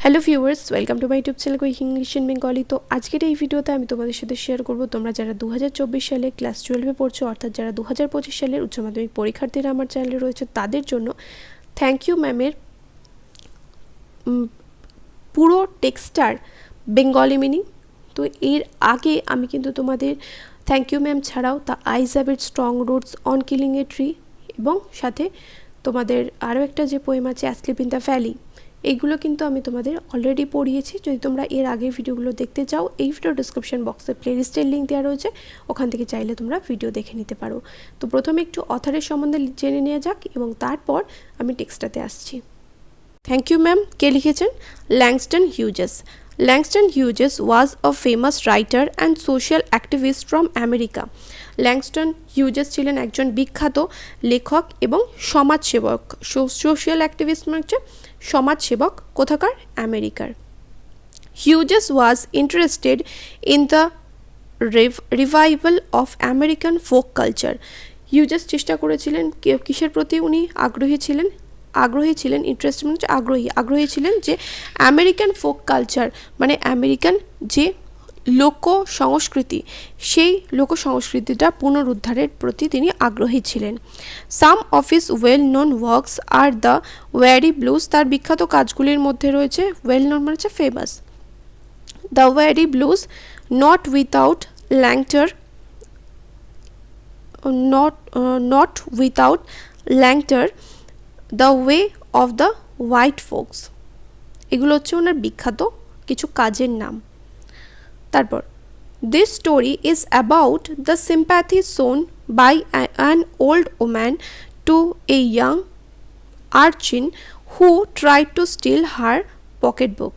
Hello viewers, welcome to my YouTube channel quick English in Bengali. তো আজকের এই ভিডিওতে আমি তোমাদের সাথে শেয়ার করব তোমরা যারা 2024 সালে ক্লাস 12-এ পড়ছো, অর্থাৎ যারা 2025 সালের উচ্চ মাধ্যমিক পরীক্ষার্থীরা আমার চ্যানেলে রয়েছে তাদের জন্য থ্যাংক ইউ ম্যামের পুরো টেক্সটার বেঙ্গলি মিনিং। তো এর আগে আমি কিন্তু তোমাদের থ্যাংক ইউ ম্যাম ছাড়াও the eyes have it strong roots on killing a tree এবং সাথে তোমাদের আরও একটা যে পোয়েম আছে অ্যাসলিপ ইন দ্য ভ্যালি, এইগুলো কিন্তু আমি তোমাদের অলরেডি পড়িয়েছি। যদি তোমরা এর আগের ভিডিওগুলো দেখতে চাও, এই ভিডিও ডিসক্রিপশন বক্সে প্লেলিস্টের লিঙ্ক দেওয়া রয়েছে, ওখান থেকে চাইলে তোমরা ভিডিও দেখে নিতে পারো। তো প্রথমে একটু অথারের সম্বন্ধে জেনে নেওয়া যাক এবং তারপর আমি টেক্সটাতে আসছি। থ্যাংক ইউ ম্যাম কে লিখেছেন? Langston Hughes. Langston Hughes was a famous writer and social activist from America. Langston Hughes ছিলেন একজন বিখ্যাত লেখক এবং সমাজসেবক। সোশ্যাল অ্যাক্টিভিস্ট মানে হচ্ছে সমাজসেবক, কোথাকার? আমেরিকার। Hughes was interested in the revival of American folk culture. Hughes চেষ্টা করেছিলেন, কিসের প্রতি উনি আগ্রহী ছিলেন? ইন্টারেস্ট মানে হচ্ছে আগ্রহী ছিলেন যে আমেরিকান ফোক কালচার মানে আমেরিকান যে লোক সংস্কৃতি, সেই লোক সংস্কৃতিটা পুনরুদ্ধারের প্রতি তিনি আগ্রহী ছিলেন। Some of his well known works are the weary blues. তার বিখ্যাত কাজগুলির মধ্যে রয়েছে, ওয়েল নোন মানে হচ্ছে famous, the weary blues, not without laughter, not without laughter, the way of the white folks. এগুলো হচ্ছে ওনার বিখ্যাত কিছু কাজের নাম। তারপর this story is about the sympathy shown by an old woman to a young urchin who tried to steal her pocketbook.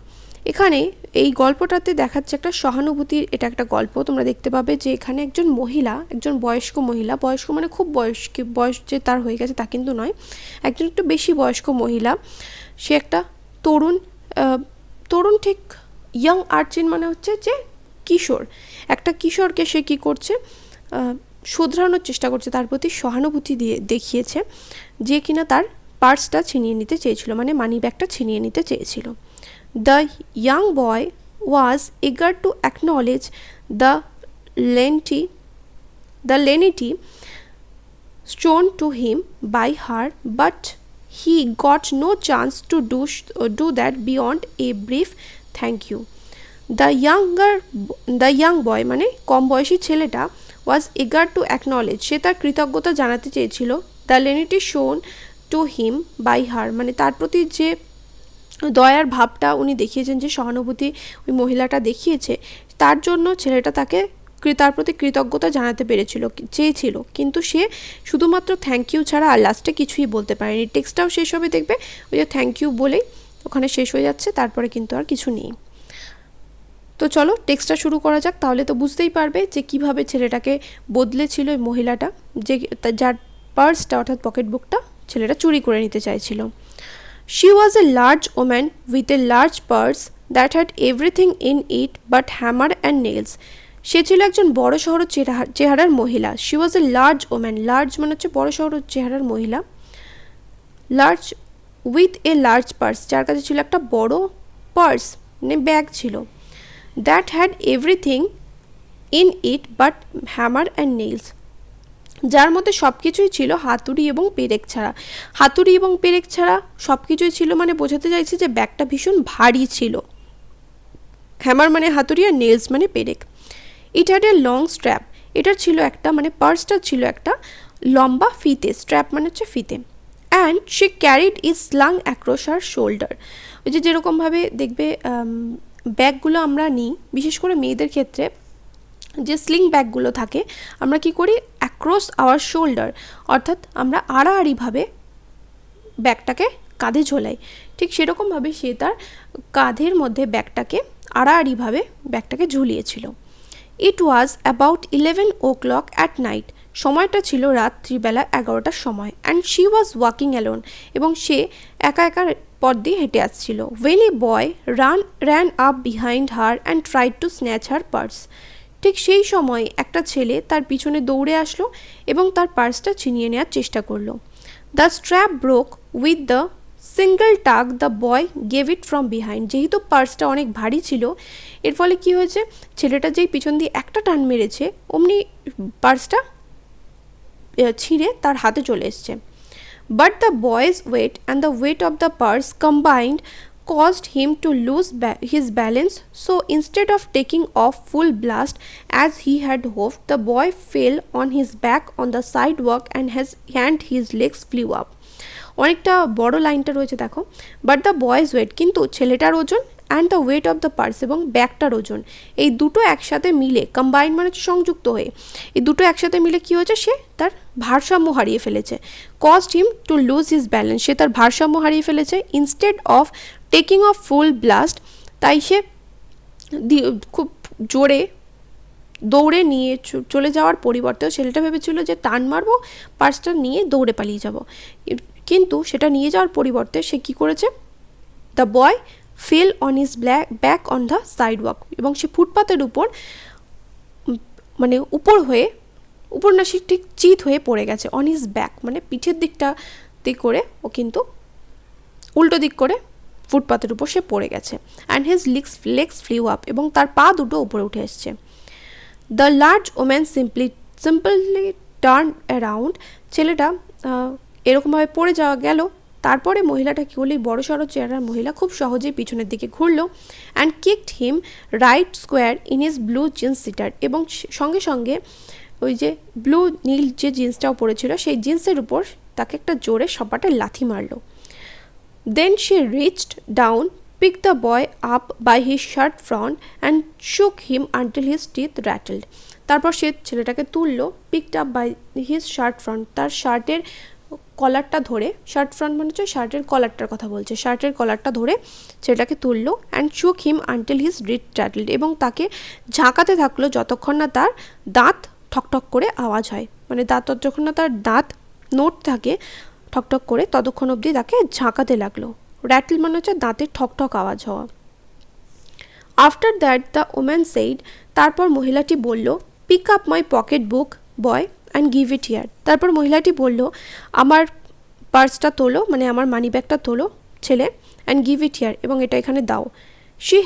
এখানে এই গল্পটাতে দেখাচ্ছে একটা সহানুভূতির, এটা একটা গল্প। তোমরা দেখতে পাবে যে এখানে একজন মহিলা, একজন বয়স্ক মহিলা, বয়স্ক মানে খুব বয়স যে তার হয়ে গেছে তা কিন্তু নয়, একজন একটু বেশি বয়স্ক মহিলা, সে একটা তরুণ ঠিক ইয়াং আর্চিন মানে হচ্ছে যে কিশোর, একটা কিশোরকে সে কী করছে, শুধরানোর চেষ্টা করছে, তার প্রতি সহানুভূতি দেখিয়েছে, যে কিনা তার পার্সটা ছিনিয়ে নিতে চেয়েছিল, মানে মানি ব্যাগটা ছিনিয়ে নিতে চেয়েছিল। The young boy was eager to acknowledge the lenity shown to him by her, but he got no chance to do that beyond a brief thank you. The young boy মানে কম বয়সী ছেলেটা was eager to acknowledge, সে তার কৃতজ্ঞতা জানাতে চেয়েছিল, the lenity shown to him by her মানে তার প্রতি যে দয়ার ভাবটা উনি দেখিয়েছেন, যে সহানুভূতি ওই মহিলাটা দেখিয়েছে, তার জন্য ছেলেটা তার প্রতি কৃতজ্ঞতা জানাতে চেয়েছিল, কিন্তু সে শুধুমাত্র থ্যাংক ইউ ছাড়া আর লাস্টে কিছুই বলতে পারেনি। টেক্সটটাও শেষ হবে, দেখবে ওই যে থ্যাংক ইউ বলেই ওখানে শেষ হয়ে যাচ্ছে, তারপরে কিন্তু আর কিছু নেই। তো চলো টেক্সটটা শুরু করা যাক, তাহলে তো বুঝতেই পারবে যে কিভাবে ছেলেটাকে বদলেছিল ওই মহিলাটা, যে যার পার্সটা অর্থাৎ পকেট বুকটা ছেলেটা চুরি করে নিতে চাইছিল। She was a large woman with a large purse that had everything in it but hammer and nails. সে ছিল একজন বড় শহর চেহারার মহিলা। She was a large woman, large মানে হচ্ছে বড় শহর চেহারার মহিলা, large with a large purse, যার কাছে ছিল একটা বড় পার্স মানে ব্যাগ ছিল, that had everything in it but hammer and nails, যার মধ্যে সব কিছুই ছিল হাতুড়ি এবং পেরেক ছাড়া। হাতুড়ি এবং পেরেক ছাড়া সব কিছুই ছিল মানে বোঝাতে চাইছে যে ব্যাগটা ভীষণ ভারী ছিল। হ্যামার মানে হাতুড়ি আর নেলস মানে পেরেক। It had a long strap, এটার ছিল একটা মানে পার্সটা ছিল একটা লম্বা ফিতে, স্ট্র্যাপ মানে হচ্ছে ফিতে। And she carried is slung across her shoulder. ওই যে যেরকমভাবে দেখবে ব্যাগগুলো আমরা নিই, বিশেষ করে মেয়েদের ক্ষেত্রে যে স্লিং ব্যাগগুলো থাকে, আমরা কি করি, অ্যাক্রস আওয়ার শোল্ডার, অর্থাৎ আমরা আড়াআড়িভাবে ব্যাগটাকে কাঁধে ঝোলাই, ঠিক সেরকমভাবে সে তার কাঁধের মধ্যে ব্যাগটাকে আড়াআড়িভাবে ব্যাগটাকে ঝুলিয়েছিল। It was about 11 o'clock at night, সময়টা ছিল রাত্রিবেলা 11টার সময়। And she was walking alone, এবং সে একা একা পথ দিয়ে হেঁটে আসছিল। When a boy ran up behind her and tried to snatch her purse, ঠিক সেই সময় একটা ছেলে তার পিছনে দৌড়ে আসলো এবং তার পার্সটা ছিনিয়ে নেওয়ার চেষ্টা করলো। The strap broke with the single tug the boy gave it from behind. যেহেতু পার্সটা অনেক ভারী ছিল, এর ফলে কি হয়েছে, ছেলেটা যেই পিছন দিয়ে একটা টান মেরেছে অমনি পার্সটা ছিঁড়ে তার হাতে চলে এসছে। But the boy's weight and the weight of the purse combined caused him to lose his balance, so instead of taking off full blast as he had hoped, the boy fell on his back on the sidewalk and his legs flew up. অনেকটা বড় লাইনটা রয়েছে দেখো, but the boy's wait, কিন্তু ছেলেটার ওজন, and the weight of the purse, এবং ব্যাগটার ওজন, এই দুটো একসাথে মিলে, কম্বাইন্ড মানে হচ্ছে সংযুক্ত হয়ে, এই দুটো একসাথে মিলে কী হয়েছে, সে তার ভারসাম্য হারিয়ে ফেলেছে। Cost him to lose his balance, সে তার ভারসাম্য হারিয়ে ফেলেছে। Instead of taking off full blast, তাই সে খুব জোরে দৌড়ে নিয়ে চলে যাওয়ার পরিবর্তে ছেলেটা ভেবেছিল যে টান মারবো, পার্সটা নিয়ে দৌড়ে পালিয়ে যাব, কিন্তু সেটা নিয়ে যাওয়ার পরিবর্তে সে কী করেছে, the boy fell on his back on the sidewalk, এবং সে ফুটপাতের উপর মানে উপর না সে ঠিক চিত হয়ে পড়ে গেছে। অন হিজ ব্যাক মানে পিঠের দিকটা দিক করে ও কিন্তু উল্টো দিক করে ফুটপাতের উপর সে পড়ে গেছে। And his legs flew up, এবং তার পা দুটো উপরে উঠে এসছে। The large woman simply turn around, ছেলেটা এরকমভাবে পড়ে যাওয়া গেল, তারপরে মহিলাটা কি করলো, বড় সড়ো চেহারার মহিলা খুব সহজেই পিছনের দিকে ঘুরলো, and kicked him right square in his blue jeans sitter, এবং সঙ্গে সঙ্গে ওই যে ব্লু নীল যে জিন্সটাও পরেছিল সেই জিন্সের উপর তাকে একটা জোরে সপাটে লাথি মারলো। Then she reached down, picked the boy up by his shirt front and shook him until his teeth rattled. তারপর সে ছেলেটাকে তুললো, picked up by his shirt front, তার শার্টের কলারটা ধরে, শার্ট ফ্রন্ট মানে হচ্ছে শার্টের কলারটার কথা বলছে, শার্টের কলারটা ধরে ছেলেটাকে তুললো, and shook him until his teeth rattled, এবং তাকে ঝাঁকাতে থাকলো যতক্ষণ না তার দাঁত ঠকঠক করে আওয়াজ হয়, মানে যতক্ষণ না তার দাঁত নোট থাকে ঠকঠক করে ততক্ষণ অবধি তাকে ঝাঁকাতে লাগলো। র্যাটল মানে হচ্ছে দাঁতের ঠকঠক আওয়াজ হওয়া। After that the woman said, তারপর মহিলাটি বলল, pick up my pocketbook boy and give it here, তারপর মহিলাটি বলল, আমার পার্সটা তোলো, মানে আমার মানি ব্যাগটা তোলো ছেলে, অ্যান্ড গিভ ইট হিয়ার, এবং এটা এখানে দাও। শি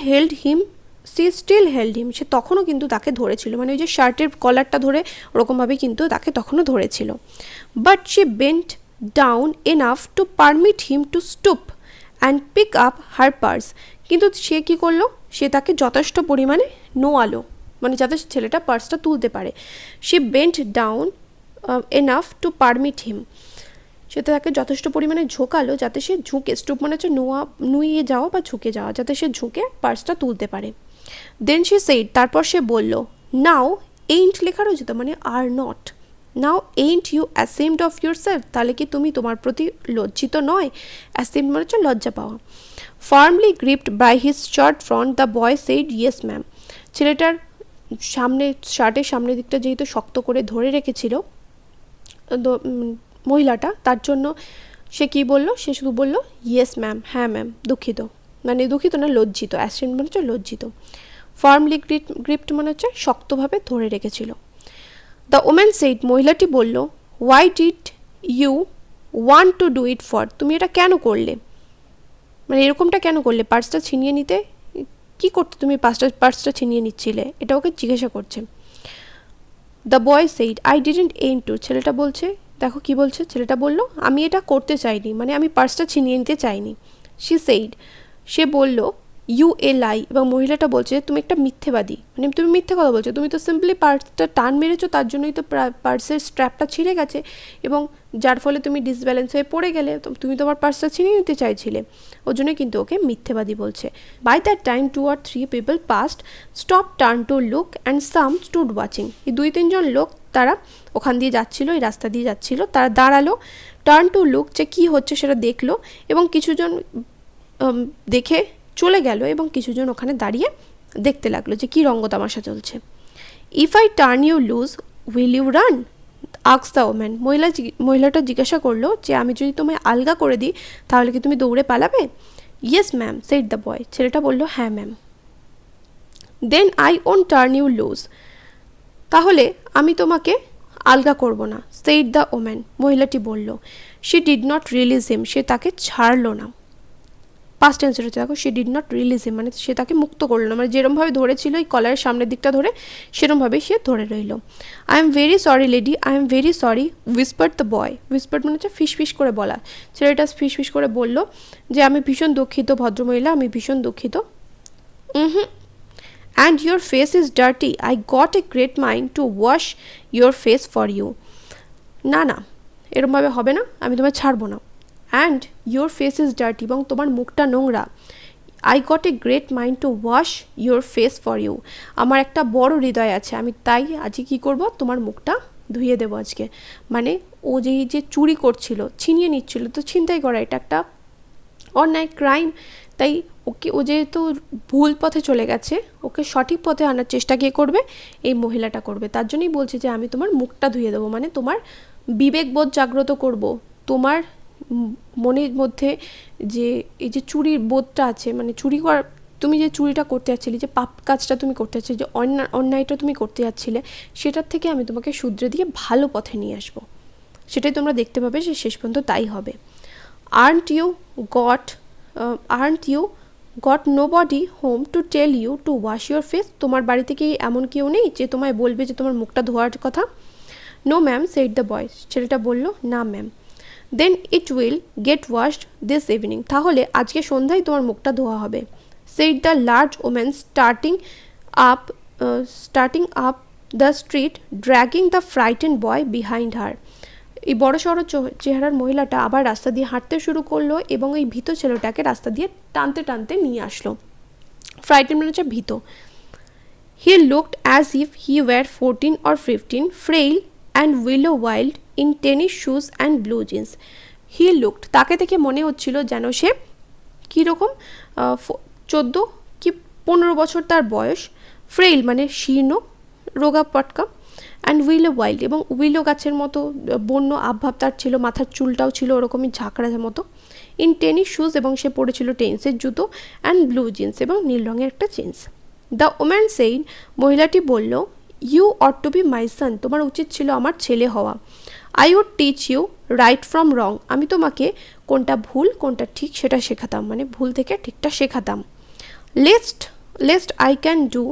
স্টিল হেল্ড হিম, সে তখনও কিন্তু তাকে ধরেছিল, মানে ওই যে শার্টের কলারটা ধরে ওরকমভাবে কিন্তু তাকে তখনও ধরেছিল। But she bent down enough to permit him to stoop and pick up her purse, কিন্তু সে কী করলো, সে তাকে যথেষ্ট পরিমাণে নোয়ালো, মানে যাতে ছেলেটা পার্সটা তুলতে পারে। সে bent down enough to permit him, সে তাকে যথেষ্ট পরিমাণে ঝোঁকালো যাতে সে ঝুঁকে, স্টুপ মানে হচ্ছে নুইয়ে যাওয়া বা ঝুঁকে যাওয়া, যাতে সে ঝুঁকে পার্সটা তুলতে পারে। দেন সে সেইড, তারপর সে বলল, নাও এইন্ট লেখা রয়েছে তো, মানে are not, now ain't you ashamed of yourself, তাহলে কি তুমি তোমার প্রতি লজ্জিত নয়? অ্যাসেমড মানে হচ্ছে লজ্জা পাওয়া। Firmly gripped by his shirt front the boy said yes ma'am, ছেলেটার শার্টের সামনের দিকটা যেহেতু শক্ত করে ধরে রেখেছিল মহিলাটা, তার জন্য সে কি বলল, সে শুধু বলল ইয়েস ম্যাম, হ্যাঁ ম্যাম, দুঃখিত, মানে দুঃখিত না লজ্জিত, অ্যাসেমড মানে হচ্ছে লজ্জিত। ফার্মলি গ্রিপড মানে হচ্ছে শক্তভাবে ধরে রেখেছিল। দ্য ওম্যান সেইড, মহিলাটি বলল, why did you want to do it for, তুমি এটা কেন করলে, মানে এরকমটা কেন করলে, পার্সটা ছিনিয়ে নিতে কি করতে তুমি পার্সটা ছিনিয়ে নিচ্ছিলে, এটা ওকে জিজ্ঞাসা করছে। The boy said, I didn't aim to, ছেলেটা বলছে, দেখো কি বলছে, ছেলেটা বলল, আমি এটা করতে চাইনি, মানে আমি পার্সটা ছিনিয়ে নিতে চাইনি। শি সেইড, সে বলল, ইউ এ লাই, এবং মহিলাটা বলছে তুমি একটা মিথ্যেবাদী, মানে তুমি মিথ্যে কথা বলছো, তুমি তো সিম্পলি পার্সটা টান মেরেছো, তার জন্যই তো পার্সের স্ট্র্যাপটা ছিঁড়ে গেছে, এবং যার ফলে তুমি ডিসব্যালেন্স হয়ে পড়ে গেলে, তুমি তোমার পার্সটা ছিনিয়ে নিতে চাইছিলে, ওর জন্যই কিন্তু ওকে মিথ্যেবাদী বলছে। By that time 2 or 3 people passed, stop, turn to look and some stood watching, এই 2-3 জন লোক তারা ওখান দিয়ে যাচ্ছিলো, এই রাস্তা দিয়ে যাচ্ছিলো, তারা দাঁড়ালো, টার্ন টু লুক, যে কী হচ্ছে সেটা দেখলো, এবং কিছুজন দেখে চলে গেল, এবং কিছুজন ওখানে দাঁড়িয়ে দেখতে লাগলো যে কী রঙ্গতামাশা চলছে। If I turn you loose will you run, ask the woman, মহিলাটা জিজ্ঞাসা করলো যে আমি যদি তোমায় আলগা করে দিই তাহলে কি তুমি দৌড়ে পালাবে? Yes ma'am, said the boy, ছেলেটা বললো হ্যাঁ ma'am. Then I won't turn you loose, তাহলে আমি তোমাকে আলগা করব না, সেইড দ্য ওম্যান, মহিলাটি বলল। শি ডিড নট রিলিজ হিম, সে তাকে ছাড়লো না। পাস্ট টেন্সের হচ্ছে দেখো, শি ডিড নট রিলিজ হিম, মানে সে তাকে মুক্ত করলো না, মানে যেরমভাবে ধরেছিল এই কলারের সামনের দিকটা ধরে সেরমভাবেই সে ধরে রইল। I am very sorry lady, I am very sorry, whispered the boy. Whispered মানে হচ্ছে ফিস ফিস করে বলা, ছেলেটা ফিস ফিস করে বলল যে আমি ভীষণ দুঃখিত ভদ্রমহিলা, আমি ভীষণ দুঃখিত। And your face is dirty, I got a great mind to wash your face for you. না না, এরমভাবে হবে না, আমি তোমায় ছাড়বো না। And your face is dirty, এবং তোমার মুখটা নোংরা। I got a great mind to wash your face for you, আমার একটা বড় হৃদয় আছে, আমি তাই আজকে কী করবো, তোমার মুখটা ধুয়ে দেবো আজকে। মানে ও যে চুরি করছিল, ছিনিয়ে নিচ্ছিল, তো ছিনতাই করা এটা একটা অন্যায়, ক্রাইম, তাই ওকে, ও যেহেতু ভুল পথে চলে গেছে, ওকে সঠিক পথে আনার চেষ্টা কে করবে, এই মহিলাটা করবে। তার জন্যই বলছে যে আমি তোমার মুখটা ধুয়ে দেবো, মানে তোমার বিবেকবোধ জাগ্রত করব, তোমার মনের মধ্যে যে এই যে চুরির বোধটা আছে, মানে চুরি করার, তুমি যে চুরিটা করতে যাচ্ছিলে, যে পাপ কাজটা তুমি করতে যাচ্ছিলে, যে অন্যায়টা তুমি করতে যাচ্ছিলে, সেটার থেকে আমি তোমাকে শুধরে দিয়ে ভালো পথে নিয়ে আসবো। সেটাই তোমরা দেখতে পাবে যে শেষ পর্যন্ত তাই হবে। Aren't you got nobody home to tell you to wash your face, তোমার বাড়িতে কি এমন কেউ নেই যে তোমায় বলবে যে তোমার মুখটা ধোয়ার কথা? No ma'am, said the boy, ছেলেটা বলল না ma'am. Then it will get washed this evening, তাহলে আজকে সন্ধ্যায় তোমার মুখটা ধোয়া হবে। Said the large woman starting up the street dragging the frightened boy behind her. এই বড় সড়ো চেহারার মহিলাটা আবার রাস্তা দিয়ে হাঁটতে শুরু করলো এবং এই ভীত ছেলেটাকে রাস্তা দিয়ে টানতে টানতে নিয়ে আসলো। ফ্রাইটেন মানে হচ্ছে ভীত। He looked as if he were 14 or 15, frail and willow wild in tennis shoes and blue jeans. He looked, তাকে দেখে মনে হচ্ছিল যেন সে কীরকম 14 কি 15 বছর তার বয়স। ফ্রেইল মানে শীর্ণ, রোগা পটকা, অ্যান্ড উইলো ওয়াইল্ড, এবং উইলো গাছের মতো বন্য আবভাব তার ছিল, মাথার চুলটাও ছিল ওরকমই ঝাঁকড়ার মতো। ইন টেনিস শুজ, এবং সে পরেছিল টেনিসের জুতো, অ্যান্ড ব্লু জিন্স, এবং নীল রঙের একটা জিন্স। দ্য ওম্যান সেইড, মহিলাটি বলল, you ought to be my son, তোমার উচিত ছিল আমার ছেলে হওয়া। I would teach you right from wrong, আমি তোমাকে কোনটা ভুল কোনটা ঠিক সেটা শেখাতাম, মানে ভুল থেকে ঠিকটা শেখাতাম। Least I can do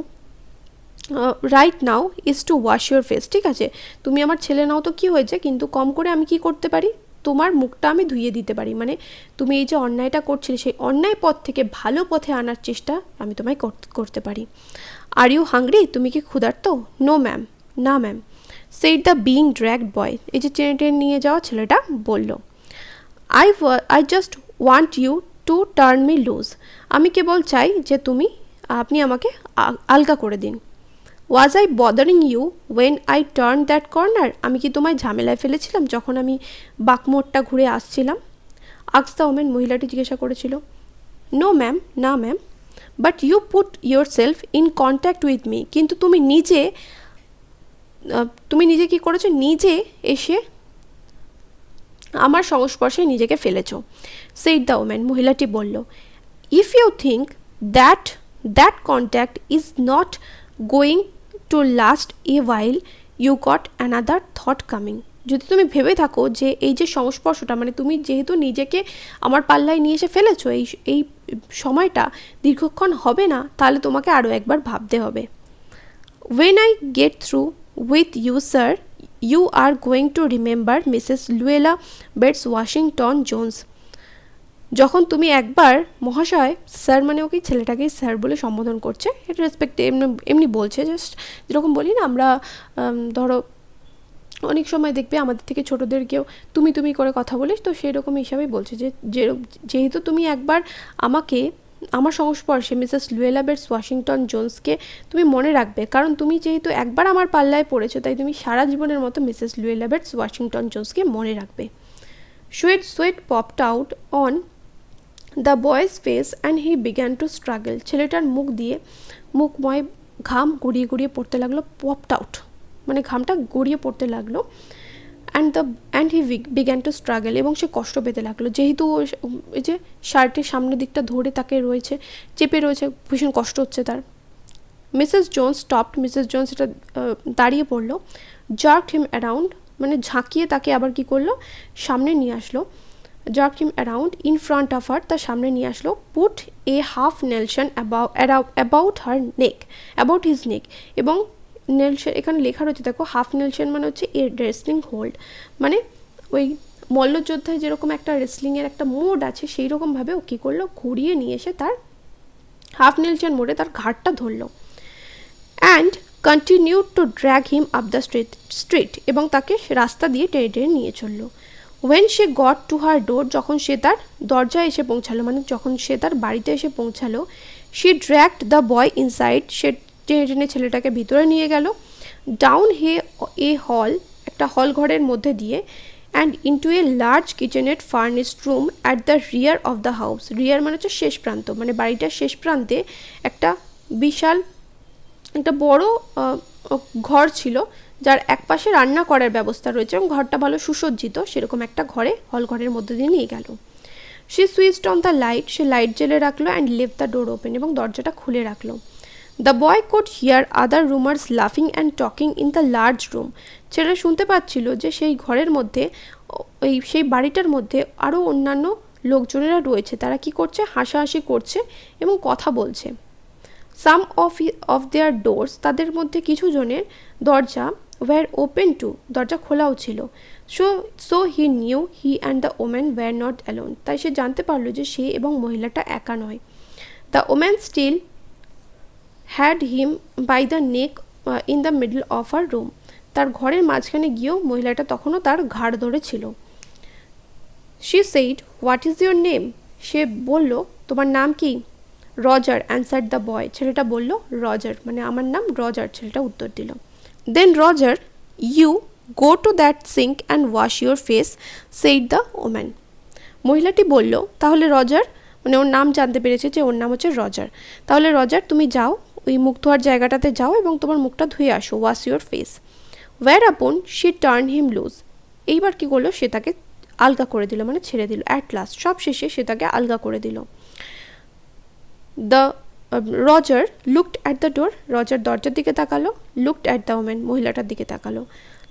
right now is to wash your face, ঠিক আছে তুমি আমার ছেলে নাও তো কী হয়েছে, কিন্তু কম করে আমি কি করতে পারি, তোমার মুখটা আমি ধুইয়ে দিতে পারি, মানে তুমি এই যে অন্যায়টা করছিলে সেই অন্যায় পথ থেকে ভালো পথে আনার চেষ্টা আমি তোমায় করতে পারি। আর ইউ হাংরি, তুমি কি ক্ষুধার্ত? নো ম্যাম, না ma'am. Said the being dragged boy, এই যে টেনে নিয়ে যাওয়া ছেলেটা বলল। I just want you to turn me loose, আমি কেবল চাই যে আপনি আমাকে আলগা করে দিন। Was I bothering you when I turn that corner, আমি কি তোমায় ঝামেলায় ফেলেছিলাম যখন আমি বাঁকমোড়টা ঘুরে আসছিলাম? আক্স দ্য ওমেন, মহিলাটি জিজ্ঞাসা করেছিল। নো ম্যাম, না ma'am. But you put yourself in contact with me, কিন্তু তুমি নিজে কি করেছো, নিজে এসে আমার সংস্পর্শে নিজেকে ফেলেছো। সেইড দ্য ওম্যান, মহিলাটি বলল। If you think that contact is not going to last a while, you got another thought coming, যদি তুমি ভেবে থাকো যে এই যে সংস্পর্শটা, মানে তুমি যেহেতু নিজেকে আমার পাল্লায় নিয়ে এসে ফেলেছো, এই সময়টা দীর্ঘক্ষণ হবে না, তাহলে তোমাকে আরও একবার ভাবতে হবে। When I get through with you, sir, you are going to remember Mrs. Luella Bates Washington Jones. যখন তুমি একবার, মহাশয়, স্যার মানে ওকে ছেলেটাকেই স্যার বলে সম্বোধন করছে, এটা রেসপেক্টে এমনি বলছে, জাস্ট যেরকম বলি না আমরা, ধরো অনেক সময় দেখবে আমাদের থেকে ছোটোদেরকেও তুমি করে কথা বলিস, তো সেরকম হিসাবেই বলছে যে যেহেতু তুমি একবার আমার সংস্পর্শে মিসেস লুয়েলা বেটস ওয়াশিংটন জোন্সকে তুমি মনে রাখবে, কারণ তুমি যেহেতু একবার আমার পাল্লায় পড়েছো, তাই তুমি সারা জীবনের মতো মিসেস লুয়েলা বেটস ওয়াশিংটন জোন্সকে মনে রাখবে। Sweat popped out on the boys face and he began to struggle, ছেলেটার মুখময় ঘাম গড়িয়ে গড়িয়ে পড়তে লাগলো। পপড আউট মানে ঘামটা গড়িয়ে পড়তে লাগলো। And he began to struggle, এবং সে কষ্ট পেতে লাগলো, যেহেতু এই যে শার্টের সামনের দিকটা ধরে তাকে চেপে রয়েছে, ভীষণ কষ্ট হচ্ছে তার। Mrs Jones stopped, Mrs Jones এটা দাঁড়িয়ে পড়লো। জার্কড হিম অ্যারাউন্ড, মানে ঝাঁকিয়ে তাকে আবার কি করলো, সামনে নিয়ে আসলো। Jerk him around in front of her, তার সামনে নিয়ে আসলো, put a half nelson about her neck, about his neck, এবং নেলশন এখানে লেখা রয়েছে দেখো, হাফ নেলশন মানে হচ্ছে এ রেসলিং হোল্ড, মানে ওই মল্লযোদ্ধায় যেরকম একটা রেসলিংয়ের একটা মোড আছে সেই রকমভাবে ও কী করলো, ঘুরিয়ে নিয়ে এসে তার হাফ নেলশন মোড়ে তার ঘাটটা ধরলো। And continued to drag him up the street, এবং তাকে রাস্তা দিয়ে টেনে টেনে নিয়ে চললো। ওয়েন সে গট টু হার ডোর, যখন সে তার দরজায় এসে পৌঁছালো, মানে যখন সে তার বাড়িতে এসে পৌঁছালো, she dragged the boy inside, সে টেনে টেনে ছেলেটাকে ভিতরে নিয়ে গেল, ডাউন এ হল, একটা হল ঘরের মধ্যে দিয়ে, and into a large kitchenette furnished room at the rear of the house, rear মানে হচ্ছে শেষ প্রান্ত, মানে বাড়িটার শেষ প্রান্তে একটা বিশাল একটা বড় ঘর ছিল, যার একপাশে রান্না করার ব্যবস্থা রয়েছে এবং ঘরটা ভালো সুসজ্জিত, সেরকম একটা ঘরে, হল ঘরের মধ্যে দিয়ে নিয়ে গেল। সে সুইচড অন দ্য লাইট, সে লাইট জ্বেলে রাখলো, and left the door open, এবং দরজাটা খুলে রাখলো। The boy could hear other roomers লাফিং and talking in the large room, ছেলে শুনতে পাচ্ছিল যে সেই ঘরের মধ্যে, সেই বাড়িটার মধ্যে আরও অন্যান্য লোকজনেরা রয়েছে, তারা কি করছে, হাসাহাসি করছে এবং কথা বলছে। সাম অফ দেয়ার ডোরস, তাদের মধ্যে কিছু জনের দরজা ওয়্যার ওপেন টু, দরজা খোলাও ছিল। So he knew he and the woman wire not alone, তাই সে জানতে পারলো যে সে এবং মহিলাটা একা নয়। The woman still had him by the neck in the middle of her room, তার ঘরের মাঝখানে গিয়েও মহিলাটা তখনও তার ঘাড় ধরেছিল। She said, what is your name, সে বলল, তোমার নাম কি? রজার অ্যান্সার্ড দ্য বয়, ছেলেটা বলল রজার, মানে আমার নাম রজার, ছেলেটা উত্তর দিল। Then Roger, you go to that sink and wash your face, said the woman, মহিলাটি বলল, তাহলে রজার, মানে ওর নাম জানতে পেরেছে যে ওর নাম হচ্ছে রজার, তাহলে রজার তুমি যাও, ওই মুখ ধোয়ার জায়গাটাতে যাও এবং তোমার মুখটা ধুয়ে আসো, ওয়াশ ইউর ফেস। ওয়্যার আপন শি টার্ন হিম লুজ, এইবার কী করলো, সে তাকে আলগা করে দিল, মানে ছেড়ে দিল। অ্যাট লাস্ট, সব শেষে সে তাকে আলগা করে দিল। The Roger looked at the door, Roger দরজার দিকে তাকালো, লুকড অ্যাট দ্য ওম্যান, মহিলাটার দিকে তাকালো,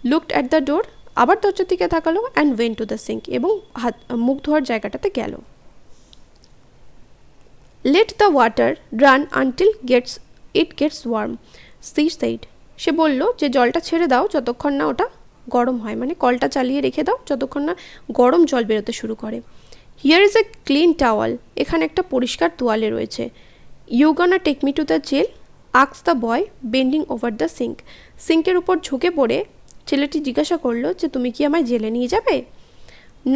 লুকড অ্যাট দ্য ডোর, আবার দরজার দিকে তাকালো, and went to the sink, এবং মুখ ধোয়ার জায়গাটাতে গেল। Let the water run until it gets warm, she said, সে বলল যে জলটা ছেড়ে দাও যতক্ষণ না ওটা গরম হয়, মানে কলটা চালিয়ে রেখে দাও যতক্ষণ না গরম জল বেরোতে শুরু করে। Here is a clean towel, এখানে একটা পরিষ্কার তোয়ালে রয়েছে। You gonna take me to the jail, আক্স the boy bending over the sink, সিঙ্কের উপর ঝুঁকে পড়ে ছেলেটি জিজ্ঞাসা করলো যে তুমি কি আমায় জেলে নিয়ে যাবে?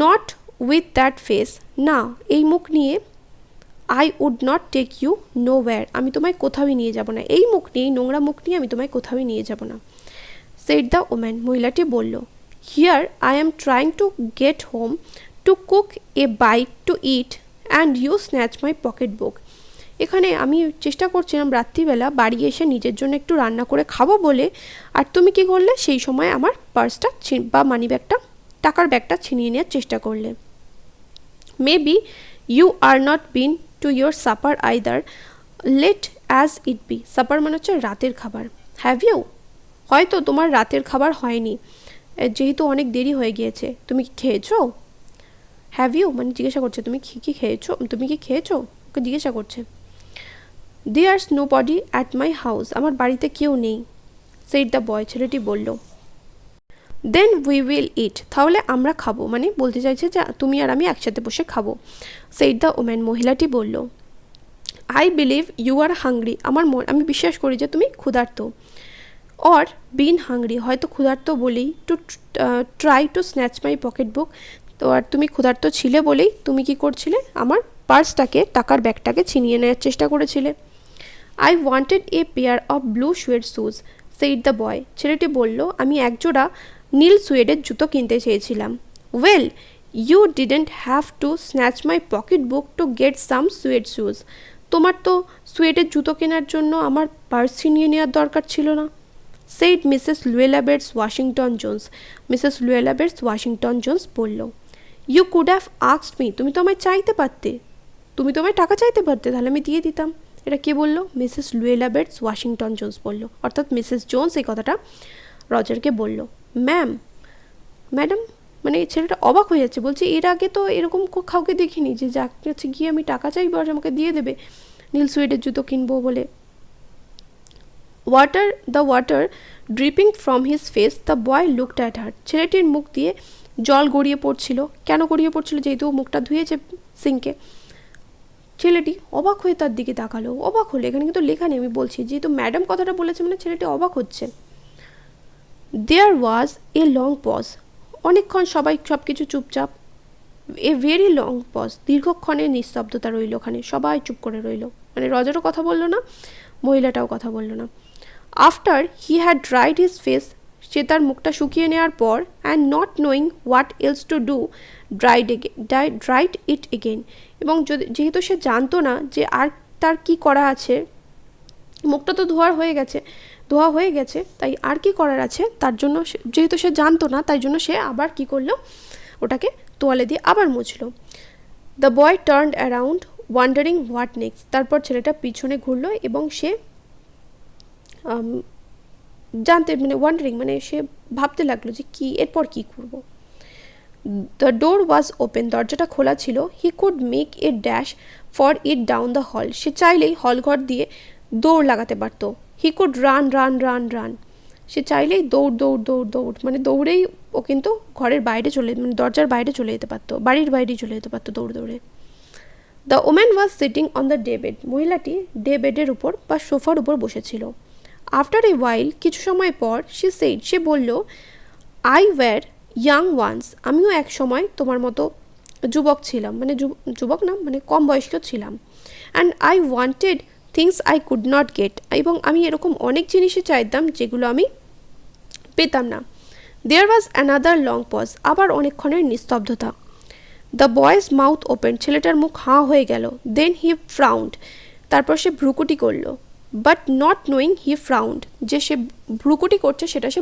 নট উইথ দ্যাট ফেস, না এই মুখ নিয়ে। I would not take you nowhere, আমি তোমায় কোথাওই নিয়ে যাব না, এই মুখ নিয়ে, এই নোংরা মুখ নিয়ে আমি তোমায় কোথাওই নিয়ে যাব না। সেড দ্য ওম্যান, মহিলাটি বলল, here I am trying to get home to cook a bite to eat and you snatch my pocketbook, এখানে আমি চেষ্টা করছিলাম রাত্রিবেলা বাড়ি এসে নিজের জন্য একটু রান্না করে খাবো বলে, আর তুমি কি করলে, সেই সময় আমার পার্সটা বা মানি ব্যাগটা, টাকার ব্যাগটা ছিনিয়ে নেওয়ার চেষ্টা করলে। Maybe you are not been to your supper either, late as it be, supper মানে হচ্ছে রাতের খাবার। হ্যাভ ইউ, হয়তো তোমার রাতের খাবার হয়নি, যেহেতু অনেক দেরি হয়ে গিয়েছে, তুমি কি খেয়েছো? হ্যাভ ইউ মানে জিজ্ঞাসা করছে তুমি কি খেয়েছো, তুমি কি খেয়েছো, ওকে জিজ্ঞাসা করছে। There's nobody at my house, আমার বাড়িতে কেউ নেই। সেইড দ্য বয়, ছেলেটি বলল। দেন উই উইল ইট, তাহলে আমরা খাবো, মানে বলতে চাইছে যে তুমি আর আমি একসাথে বসে খাবো। সেইড দ্য ওম্যান, মহিলাটি বলল, I believe you are hungry, আমি বিশ্বাস করি যে তুমি ক্ষুধার্ত। অর বিন হাংরি, হয়তো ক্ষুধার্ত বলেই to try to snatch my pocket book, তো আর তুমি ক্ষুধার্ত ছিলে বলেই তুমি কি করছিলে, আমার পার্সটাকে, টাকার ব্যাগটাকে ছিনিয়ে নেওয়ার চেষ্টা করেছিলে। I wanted a pair of blue suede shoes, said the boy, ছেলেটি বলল, আমি একজোড়া নীল সুয়েডের জুতো কিনতে চেয়েছিলাম। Well you didn't have to snatch my pocketbook to get some suede shoes, তোমার তো সুয়েডের জুতো কেনার জন্য আমার পার্স ছিনিয়ে নেওয়ার দরকার ছিল না। Said Mrs Luella Bates Washington Jones, Mrs Luella Bates Washington Jones বলল, you could have asked me, তুমি তো আমায় চাইতে পারতে, তুমি তো আমায় টাকা চাইতে পারতে, তাহলে আমি দিয়ে দিতাম। এটা কে বললো? মিসেস লুয়েলাবেটস ওয়াশিংটন জোন্স বলল, অর্থাৎ মিসেস জোন্স এই কথাটা রজারকে বলল। ম্যাডাম মানে ছেলেটা অবাক হয়ে যাচ্ছে, বলছে এর আগে তো এরকম কাউকে দেখিনি যে যার কাছে গিয়ে আমি টাকা চাইবো আর আমাকে দিয়ে দেবে নীল সুয়েডের জুতো কিনবো বলে। Water dripping from his face, the boy looked at her. ছেলেটির মুখ দিয়ে জল গড়িয়ে পড়ছিল। কেন গড়িয়ে পড়ছিল? যেহেতু মুখটা ধুয়েছে সিঙ্কে। ছেলেটি অবাক হয়ে তার দিকে তাকালো। অবাক হলে, এখানে কিন্তু লেখা নেই, আমি বলছি যেহেতু ম্যাডাম কথাটা বলেছে মানে ছেলেটি অবাক হচ্ছে। দেয়ার ওয়াজ এ লং পজ, অনেকক্ষণ সবাই সব কিছু চুপচাপ। এ ভেরি লং পজ, দীর্ঘক্ষণের নিস্তব্ধতা রইল ওখানে, সবাই চুপ করে রইল। মানে রজারও কথা বললো না, মহিলাটাও কথা বললো না। After he had dried his face, সে তার মুখটা শুকিয়ে নেওয়ার পর, and not knowing what else to do, dried it again, এবং যেহেতু সে জানতো না যে আর তার কি করা আছে, মুখটা তো ধোয়া হয়ে গেছে, তাই আর কি করার আছে, তার জন্য যেহেতু সে জানতো না, তাই জন্য সে আবার কি করলো, ওটাকে তোয়ালে দিয়ে আবার মুছলো। The boy turned around wondering what next, তারপর ছেলেটা পিছনে ঘুরলো এবং সে ওয়ান্ডারিং মানে সে ভাবতে লাগলো যে কি এরপর কি করব। দ্য ডোর ওয়াজ ওপেন, দরজাটা খোলা ছিল। He could make a dash for it down the hall, সে চাইলেই হলঘর দিয়ে দৌড় লাগাতে পারতো। হি কুড রান, সে চাইলেই দৌড় মানে দৌড়েই ও কিন্তু ঘরের বাইরে দরজার বাইরে চলে যেতে পারতো, বাড়ির বাইরে চলে যেতে পারতো দৌড়ে। The woman was sitting on the day bed, মহিলাটি ডে বেডের উপর বা সোফার উপর বসেছিল। আফটার এ ওয়াইল, কিছু সময় পর, সে বলল, আই ওয়্যার ইয়াং ওয়ান্স, আমিও এক সময় তোমার মতো যুবক ছিলাম, মানে যুবক না মানে কম বয়স্ক ছিলাম। And I wanted things I could not get, এবং আমি এরকম অনেক জিনিসই চাইতাম যেগুলো আমি পেতাম না। দেয়ার ওয়াজ অ্যানাদার লং পজ, আবার অনেকক্ষণের নিস্তব্ধতা। দ্য বয়েজ মাউথ ওপেন, ছেলেটার মুখ হাঁ হয়ে গেল। দেন হি ফ্রাউন্ড, তারপর সে ভ্রুকুটি করলো। বাট নট নোয়িং হি ফ্রাউন্ড, যে সে ভ্রুকুটি করছে সেটা সে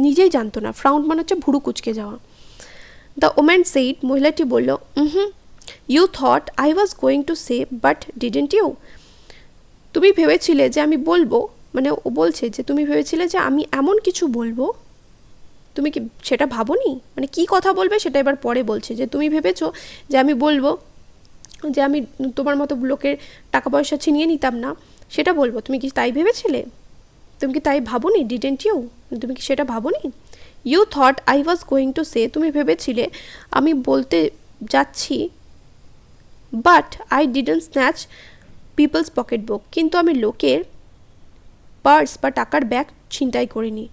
নিজেই জানতো না। ফ্রাউন্ড মানে হচ্ছে ভ্রু কুচকে যাওয়া। দ্য ওম্যান সেইড, মহিলাটি বলল, you thought I was going to say but didn't you, তুমি ভেবেছিলে যে আমি বলবো, মানে ও বলছে যে তুমি ভেবেছিলে যে আমি এমন কিছু বলবো, তুমি কি সেটা ভাবোনি? মানে কি কথা বলবে সেটা এবার পরে বলছে, যে তুমি ভেবেছো যে আমি বলবো যে আমি তোমার মতো লোকের টাকা পয়সা ছিনিয়ে নিতাম না, সেটা বলবো, তুমি কি তাই ভেবেছিলে? তুমি কি তাই ভাবোনি? ডিডেন্ট ইউ, তুমি কি সেটা ভাবোনি? You thought I was going to say, তুমি ভেবেছিলে আমি বলতে যাচ্ছি, but I didn't snatch people's pocketbook, কিন্তু আমি লোকের পার্স বা টাকার ব্যাগ ছিনতাই করিনি।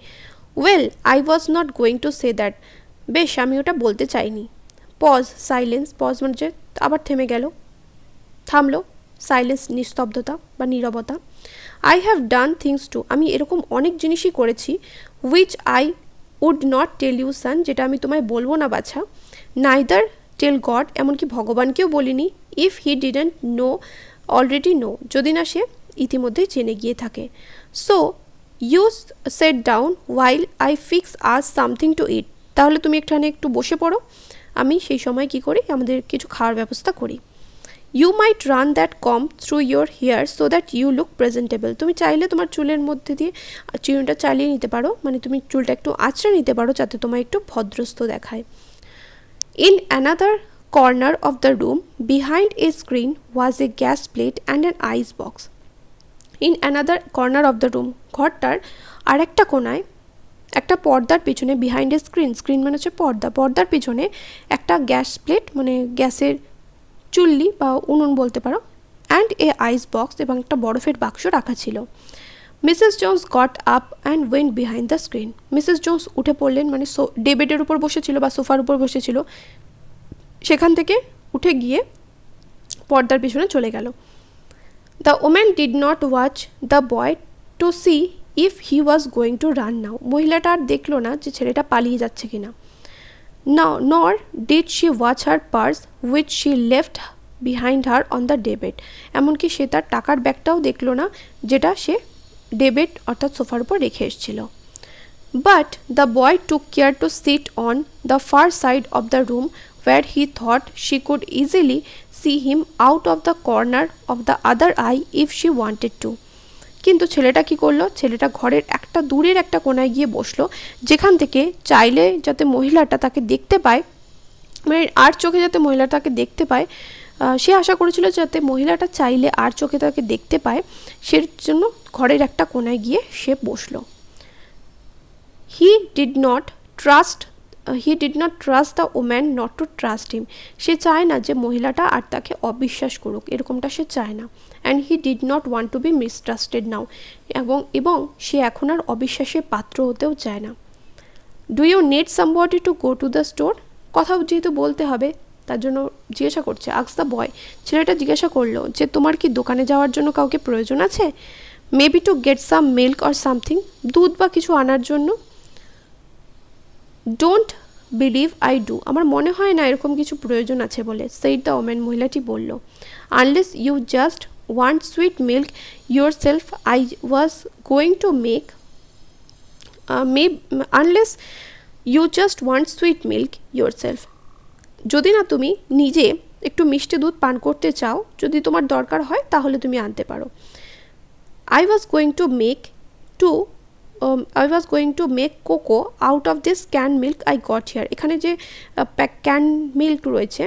Well I was not going to say that, বেশ আমি ওটা বলতে চাইনি। পজ, সাইলেন্স, পজ মানে আবার থেমে গেল, থামলো। সাইলেন্স, নিস্তব্ধতা বা নীরবতা। I have done things too, আমি এরকম অনেক জিনিসই করেছি, which I would not tell you son, যেটা আমি তোমায় বলবো না বাছা। নাইদার টেল গড, এমনকি ভগবানকেও বলিনি। If he didn't know already know, যদি না সে ইতিমধ্যেই জেনে গিয়ে থাকে। So you set down while I fix us something to eat, তাহলে তুমি একটু বসে পড়ো, আমি সেই সময় কি করি, আমাদের কিছু খাওয়ার ব্যবস্থা করি। You might run that comb through your hair so that you look presentable, তুমি চাইলে তোমার চুলের মধ্যে দিয়ে চিরুনিটা চালিয়ে নিতে পারো, মানে তুমি চুলটা একটু আঁচড়ে নিতে পারো যাতে তোমায় একটু ভদ্রস্থ দেখায়। In another corner of the room behind a screen was a gas plate and an icebox. In another corner of the room, ঘরটার আর একটা কোনায়, একটা পর্দার পিছনে, বিহাইন্ড এ স্ক্রিন মানে হচ্ছে পর্দা, পর্দার পিছনে একটা গ্যাস প্লেট মানে গ্যাসের চুল্লি বা উনুন বলতে পারো, অ্যান্ড এ আইস বক্স, এবং একটা বরফের বাক্স রাখা ছিল। Mrs Jones goat up and went behind the screen, Mrs Jones উঠে পড়লেন, মানে ডে বেডের উপর বসেছিল বা সোফার উপর বসেছিল, সেখান থেকে উঠে গিয়ে পর্দার পিছনে চলে গেল। The woman did not watch the boy to see if he was going to run now, মহিলাটা আর দেখলো না যে ছেলেটা পালিয়ে যাচ্ছে কিনা। nor did she watch her purse which she left behind her on the debate, এমনকি সে তার টাকার ব্যাগটাও দেখলো না যেটা সে ডেবেট অর্থাৎ সোফার উপর রেখে এসেছিল। But the boy took care to sit on the far side of the room where he thought she could easily see him out of the corner of the other eye if she wanted to, কিন্তু ছেলেটা কি করলো, ছেলেটা ঘরের একটা দূরের একটা কোনায় গিয়ে বসলো, যেখান থেকে চাইলে যাতে মহিলাটা তাকে দেখতে পায়, মানে আর চোখে যাতে মহিলাটা তাকে দেখতে পায়, সে আশা করেছিল যাতে মহিলাটা চাইলে আর চোখে তাকে দেখতে পায়, সে জন্য ঘরের একটা কোনায় গিয়ে সে বসলো। He did not trust the woman not to trust him. সে চায় না যে মহিলাটা আর তাকে অবিশ্বাস করুক, এরকমটা সে চায় না। And he did not want to be mistrusted now, এবং সে এখন আর অবিশ্বাসের পাত্র হতেও চায় না। Do you need somebody to go to the store? কথা যেহেতু বলতে হবে তার জন্য জিজ্ঞাসা করছে, আস্ক দ্য বয়। ছেলেটা জিজ্ঞাসা করলো যে তোমার কি দোকানে যাওয়ার জন্য কাউকে প্রয়োজন আছে? Maybe two get some milk or something, দুধ বা কিছু আনার জন্য। ডোন্ট বিলিভ আই ডু, আমার মনে হয় না এরকম কিছু প্রয়োজন আছে বলে, সেইড দ্য ওম্যান, মহিলাটি বলল। Unless you just want sweet milk yourself I was going to make unless you just want sweet milk yourself, যদি না তুমি নিজে একটু মিষ্টি দুধ পান করতে চাও, যদি তোমার দরকার হয় তাহলে তুমি আনতে পারো। I was going to make cocoa out of this canned milk I got here. এখানে যে ক্যান মিল্ক রয়েছে,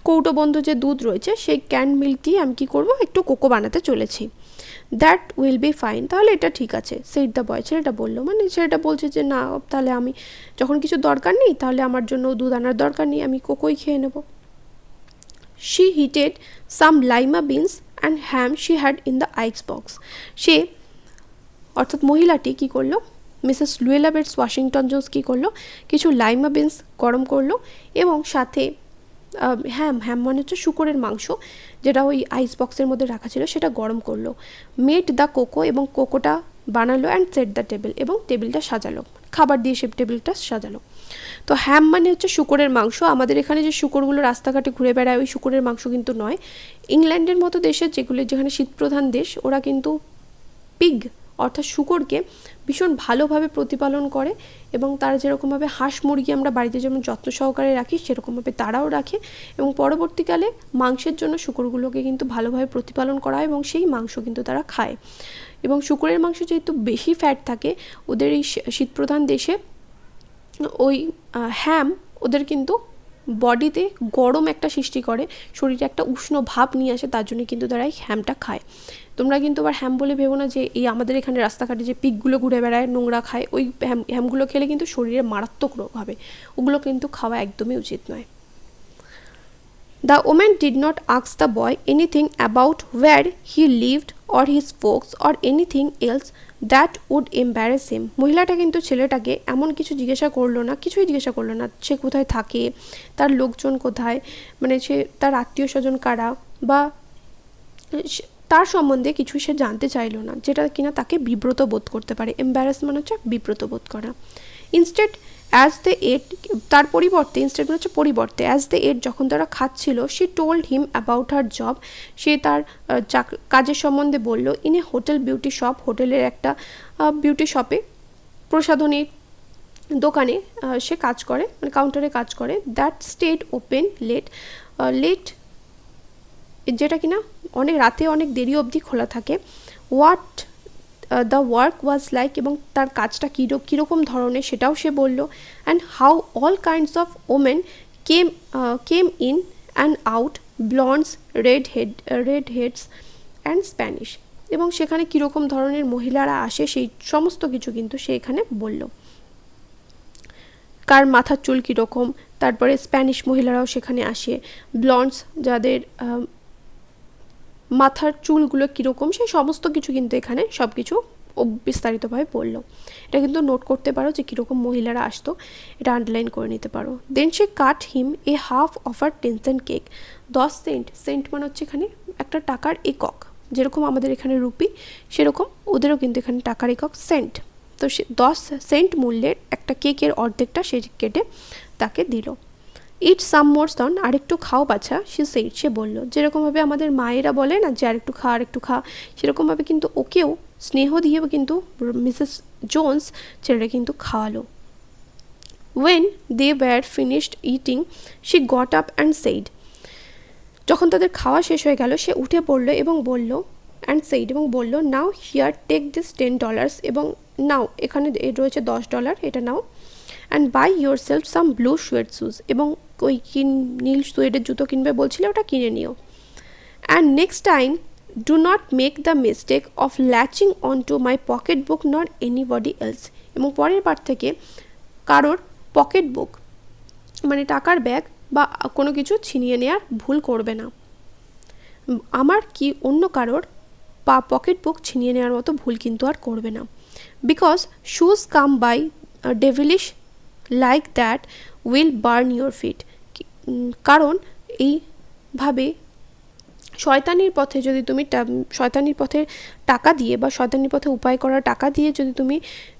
কৌটোবন্ধ যে দুধ রয়েছে, সেই ক্যান মিল্ক দিয়ে আমি কি করব, একটু কোকো বানাতে চলেছি। দ্যাট উইল বি ফাইন, তাহলে এটা ঠিক আছে, সেইড দ্য বয়, ছেলেটা বললো। মানে ছেলেটা বলছে যে না, তাহলে আমি যখন কিছু দরকার নেই তাহলে আমার জন্য দুধ আনার দরকার নেই, আমি কোকোই খেয়ে নেব। She heated some lima beans and ham she had in the ice box. সে অর্থাৎ মহিলাটি কি করলো, Mrs Luella Bates Washington Jones কি করলো, কিছু লাইমা বিনস গরম করলো এবং সাথে হ্যাম মানে হচ্ছে শুকরের মাংস, যেটা ওই আইস বক্সের মধ্যে রাখা ছিল, সেটা গরম করলো। মেড দ্য কোকো, এবং কোকোটা বানালো। অ্যান্ড সেট দ্য টেবিল, এবং টেবিলটা সাজালো, খাবার দিয়ে সে টেবিলটা সাজালো। তো হ্যাম মানে হচ্ছে শুকরের মাংস। আমাদের এখানে যে শুকরগুলো রাস্তাঘাটে ঘুরে বেড়ায় ওই শুকরের মাংস কিন্তু নয়। ইংল্যান্ডের মতো দেশে, যেখানে শীতপ্রধান দেশ, ওরা কিন্তু পিগ অর্থাৎ শুকরকে ভীষণ ভালোভাবে প্রতিপালন করে, এবং তারা যেরকমভাবে হাঁস মুরগি আমরা বাড়িতে যেমন যত্ন সহকারে রাখি, সেরকমভাবে তারাও রাখে, এবং পরবর্তীকালে মাংসের জন্য শুকরগুলোকে কিন্তু ভালোভাবে প্রতিপালন করা হয় এবং সেই মাংস কিন্তু তারা খায়। এবং শুকরের মাংস যেহেতু বেশি ফ্যাট থাকে, ওদের এই শীতপ্রধান দেশে ওই হ্যাম ওদের কিন্তু বডিতে গরম একটা সৃষ্টি করে, শরীরে একটা উষ্ণ ভাব নিয়ে আসে, তার জন্য কিন্তু তারা এই হ্যামটা খায়। তোমরা কিন্তু আবার হ্যাম বলে ভেবো না যে এই আমাদের এখানে রাস্তাঘাটে যে পিকগুলো ঘুরে বেড়ায় নোংরা খায়, ওই হ্যামগুলো খেলে কিন্তু শরীরে মারাত্মক রোগ হবে, ওগুলো কিন্তু খাওয়া একদমই উচিত নয়। The woman did not ask the boy anything about where he lived or his folks or anything else that would embarrass him. মহিলাটা কিন্তু ছেলেটাকে এমন কিছু জিজ্ঞাসা করলো না, কিছুই জিজ্ঞাসা করলো না, সে কোথায় থাকে, তার লোকজন কোথায়, মানে সে তার আত্মীয় স্বজন কারা, বা তার সম্বন্ধে কিছু সে জানতে চাইলো না, যেটা কিনা তাকে বিব্রত বোধ করতে পারে। এম্বারাস মানে হচ্ছে বিব্রত বোধ করা। ইনস্টেড অ্যাজ দ্য এট, তার পরিবর্তে, ইনস্টেড মানে হচ্ছে পরিবর্তে, অ্যাজ দ্য এট যখন তারা খাচ্ছিল, she told him about her job, সে তার কাজের সম্বন্ধে বলল। In a hotel beauty shop, হোটেলের একটা বিউটি শপে, প্রসাধনীর দোকানে সে কাজ করে, মানে কাউন্টারে কাজ করে। দ্যাট স্টেড ওপেন লেট, যেটা কিনা অনেক রাতে অনেক দেরি অবধি খোলা থাকে। What the work was like, এবং তার কাজটা কীরকম ধরনের সেটাও সে বলল। And how all kinds of women came in and out, blondes, redheads and Spanish, এবং সেখানে কীরকম ধরনের মহিলারা আসে সেই সমস্ত কিছু কিন্তু সে এখানে বলল। কার মাথার চুল কীরকম, তারপরে স্প্যানিশ মহিলারাও সেখানে আসে, ব্লন্ডস যাদের মাথার চুলগুলো কীরকম, সেই সমস্ত কিছু কিন্তু এখানে সব কিছু বিস্তারিতভাবে বললো। এটা কিন্তু নোট করতে পারো যে কীরকম মহিলারা আসতো, এটা আন্ডারলাইন করে নিতে পারো। Then she cut him a half of her 10 cent cake, 10 cent, cent মানে হচ্ছে এখানে একটা টাকার একক, যেরকম আমাদের এখানে রুপি সেরকম ওদেরও কিন্তু এখানে টাকার একক সেন্ট। তো সে 10 সেন্ট মূল্যের একটা কেকের অর্ধেকটা সে কেটে তাকে দিল। ইট সাম মোর সন, আরেকটু খাও বাছা, সে বলল। যেরকমভাবে আমাদের মায়েরা বলে না যে আরেকটু খা, সেরকমভাবে কিন্তু ওকেও স্নেহ দিয়ে কিন্তু মিসেস জোন্স ছেলেটা কিন্তু খাওয়ালো। When they were finished eating she got up and said, যখন তাদের খাওয়া শেষ হয়ে গেল সে উঠে পড়লো এবং বলল, অ্যান্ড সেইড, এবং বলল নাও হিয়ার টেক দিস $10, এবং নাও এখানে রয়েছে $10, এটা নাও, and buy yourself some blue suede shoes, এবং ওই নীল সুয়েডের জুতো কিনবে বলছিলে ওটা কিনে নিও। And next time do not make the mistake of latching on to my pocket book not anybody else, এবং পরের বার থেকে কারোর পকেট বুক মানে টাকার ব্যাগ বা কোনো কিছু ছিনিয়ে নেওয়ার ভুল করবে না, আমার কি অন্য কারোর পকেট বুক ছিনিয়ে নেওয়ার মতো ভুল কিন্তু আর করবে না। Because shoes come by devilish like that will burn your feet, কারণ এইভাবে শয়তানির পথে যদি তুমি শয়তানির পথে টাকা দিয়ে বা শয়তানির পথে উপায় করা টাকা দিয়ে যদি তুমি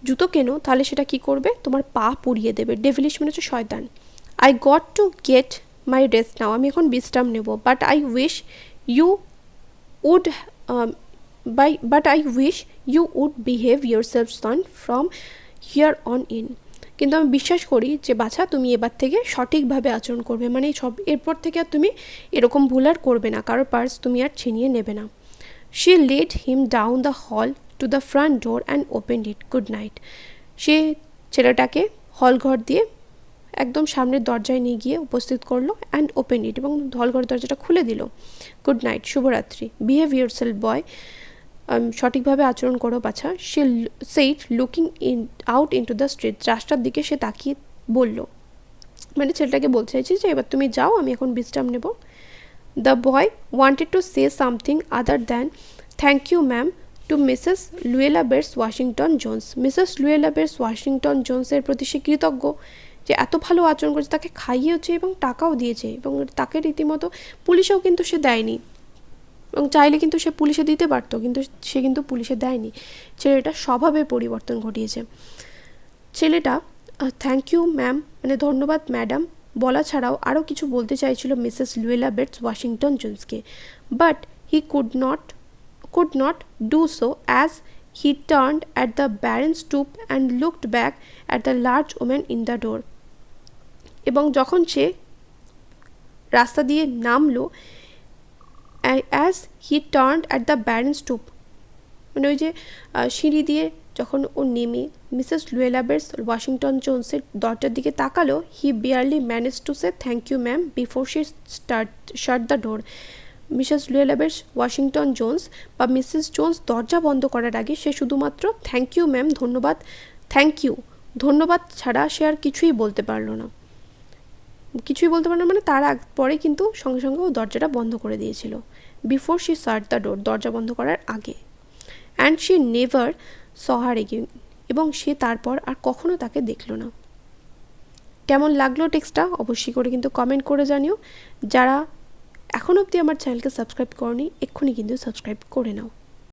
জুতো কেনো, তাহলে সেটা কি করবে, তোমার পা পুড়িয়ে দেবে। ডেভিলিশ মানে হচ্ছে শয়তান। I got to get my rest now, আমি এখন বিশ্রাম নেব, but I wish you would behave yourself son from here on in, কিন্তু আমি বিশ্বাস করি যে বাছা তুমি এবার থেকে সঠিকভাবে আচরণ করবে, মানে এরপর থেকে আর তুমি এরকম ভুল আর করবে না, কারোর পার্স তুমি আর ছিনিয়ে নেবে না। She led him down the hall to the front door and opened it, good night, সে ছেলেটাকে হল ঘর দিয়ে একদম সামনের দরজায় নিয়ে গিয়ে উপস্থিত করলো, অ্যান্ড ওপেন ইট, এবং হল ঘরের দরজাটা খুলে দিল। গুড নাইট, শুভরাত্রি, বিহেভ ইয়োর সেলফ বয়, সঠিকভাবে আচরণ করো বাছা। She said looking out into the street, রাস্তার দিকে সে তাকিয়ে বলল, মানে ছেলেটাকে বলতে চাইছি যে এবার তুমি যাও, আমি এখন বিশ্রাম নেব। The boy wanted to say something other than thank you ma'am to Mrs Luella Bates Washington Jones, Mrs Luella Bates Washington জোন্সের প্রতি সে কৃতজ্ঞ যে এত ভালো আচরণ করেছে, তাকে খাইয়েছে এবং টাকাও দিয়েছে, এবং তাকে রীতিমতো পুলিশেও কিন্তু সে দেয়নি, এবং চাইলে কিন্তু সে পুলিশে দিতে পারতো, কিন্তু সে কিন্তু পুলিশে দেয়নি। ছেলেটা স্বভাবে পরিবর্তন ঘটিয়েছে। ছেলেটা থ্যাংক ইউ ম্যাম মানে ধন্যবাদ ম্যাডাম বলা ছাড়াও আরও কিছু বলতে চাইছিল মিসেস লুয়েলা বেটস ওয়াশিংটন জোন্সকে, but he could not do so as he turned at the barren stoop and looked back at the large woman in the door, এবং যখন সে রাস্তা দিয়ে নামলো, as he turned at the barren stoop মানে ওই যে সিঁড়ি দিয়ে যখন ও নেমে মিসেস লুয়েলা বেটস ওয়াশিংটন জোন্সের দরজার দিকে তাকালো, he barely manage to say thank you ma'am before she shut the door, Mrs Luella Bates Washington Jones বা মিসেস জোন্স দরজা বন্ধ করার আগে সে শুধুমাত্র থ্যাংক ইউ ম্যাম ধন্যবাদ ছাড়া সে আর কিছুই বলতে পারলো না, মানে তার পরে কিন্তু সঙ্গে সঙ্গে ও দরজাটা বন্ধ করে দিয়েছিল, বিফোর শি শাট দ্য ডোর, দরজা বন্ধ করার আগে। And she never saw her again, এবং সে তারপর আর কখনো তাকে দেখলো না। কেমন লাগলো টেক্সটটা অবশ্যই করে কিন্তু কমেন্ট করে জানিও। যারা এখন অবধি আমার চ্যানেলকে সাবস্ক্রাইব করনি, এক্ষুনি কিন্তু সাবস্ক্রাইব করে নাও।